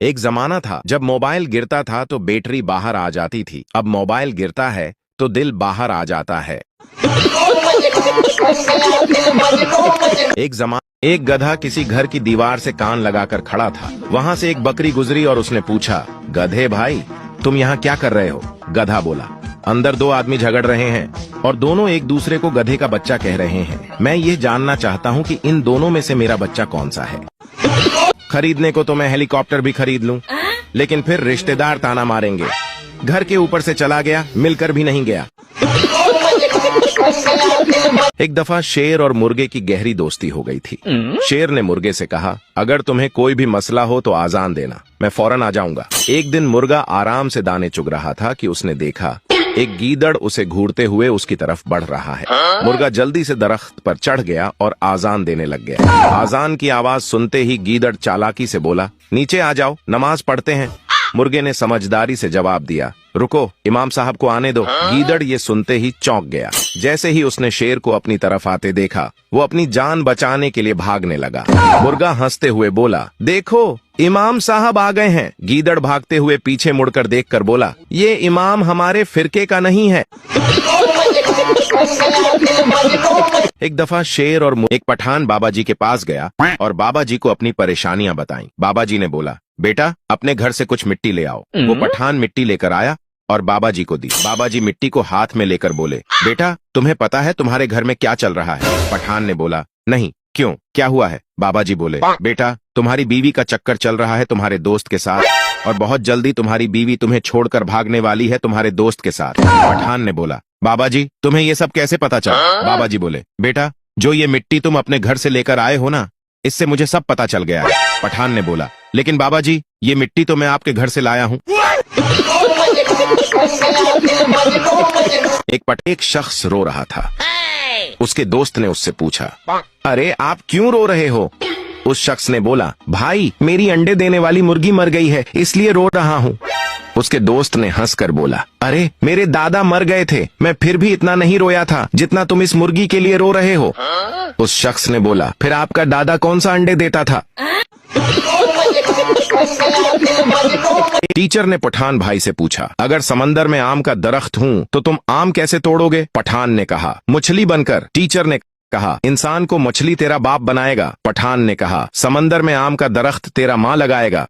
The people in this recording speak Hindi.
एक जमाना था जब मोबाइल गिरता था तो बैटरी बाहर आ जाती थी। अब मोबाइल गिरता है तो दिल बाहर आ जाता है। एक गधा किसी घर की दीवार से कान लगाकर खड़ा था। वहां से एक बकरी गुजरी और उसने पूछा, गधे भाई तुम यहाँ क्या कर रहे हो? गधा बोला, अंदर दो आदमी झगड़ रहे हैं और दोनों एक दूसरे को गधे का बच्चा कह रहे हैं। मैं ये जानना चाहता हूँ कि इन दोनों में से मेरा बच्चा कौन सा है। खरीदने को तो मैं हेलीकॉप्टर भी खरीद लूं, लेकिन फिर रिश्तेदार ताना मारेंगे। घर के ऊपर से चला गया, मिलकर भी नहीं गया। एक दफा शेर और मुर्गे की गहरी दोस्ती हो गई थी। शेर ने मुर्गे से कहा, अगर तुम्हें कोई भी मसला हो तो आजान देना, मैं फौरन आ जाऊंगा। एक दिन मुर्गा आराम से दाने चुग रहा था कि उसने देखा एक गीदड़ उसे घूरते हुए उसकी तरफ बढ़ रहा है। मुर्गा जल्दी से दरख्त पर चढ़ गया और आजान देने लग गया। आजान की आवाज सुनते ही गीदड़ चालाकी से बोला, नीचे आ जाओ, नमाज पढ़ते हैं। मुर्गे ने समझदारी से जवाब दिया, रुको, इमाम साहब को आने दो। गीदड़ ये सुनते ही चौंक गया। जैसे ही उसने शेर को अपनी तरफ आते देखा, वो अपनी जान बचाने के लिए भागने लगा। मुर्गा हंसते हुए बोला, देखो इमाम साहब आ गए हैं। गीदड़ भागते हुए पीछे मुड़कर देखकर बोला, ये इमाम हमारे फिरके का नहीं है। एक दफा शेर और एक पठान बाबा जी के पास गया और बाबा जी को अपनी परेशानियां बताईं। बाबा जी ने बोला, बेटा अपने घर से कुछ मिट्टी ले आओ। वो पठान मिट्टी लेकर आया और बाबा जी को दी। बाबा जी मिट्टी को हाथ में लेकर बोले, बेटा तुम्हें पता है तुम्हारे घर में क्या चल रहा है? पठान ने बोला, नहीं, क्यों, क्या हुआ है? बाबा जी बोले, बेटा तुम्हारी बीवी का चक्कर चल रहा है तुम्हारे दोस्त के साथ और बहुत जल्दी तुम्हारी बीवी तुम्हें छोड़कर भागने वाली है तुम्हारे दोस्त के साथ। पठान ने बोला, बाबा जी तुम्हें ये सब कैसे पता चला? बाबा जी बोले, बेटा जो ये मिट्टी तुम अपने घर से लेकर आए हो ना, इससे मुझे सब पता चल गया है। पठान ने बोला, लेकिन बाबा जी ये मिट्टी तो मैं आपके घर से लाया हूँ। एक शख्स रो रहा था। उसके दोस्त ने उससे पूछा, अरे आप क्यों रो रहे हो? उस शख्स ने बोला, भाई मेरी अंडे देने वाली मुर्गी मर गई है इसलिए रो रहा हूँ। उसके दोस्त ने हंसकर बोला, अरे मेरे दादा मर गए थे, मैं फिर भी इतना नहीं रोया था जितना तुम इस मुर्गी के लिए रो रहे हो। उस शख्स ने बोला, फिर आपका दादा कौन सा अंडे देता था? टीचर ने पठान भाई से पूछा, अगर समंदर में आम का दरख्त हूँ तो तुम आम कैसे तोड़ोगे? पठान ने कहा, मछली बनकर। टीचर ने कहा, इंसान को मछली तेरा बाप बनाएगा। पठान ने कहा, समंदर में आम का दरख्त तेरा माँ लगाएगा।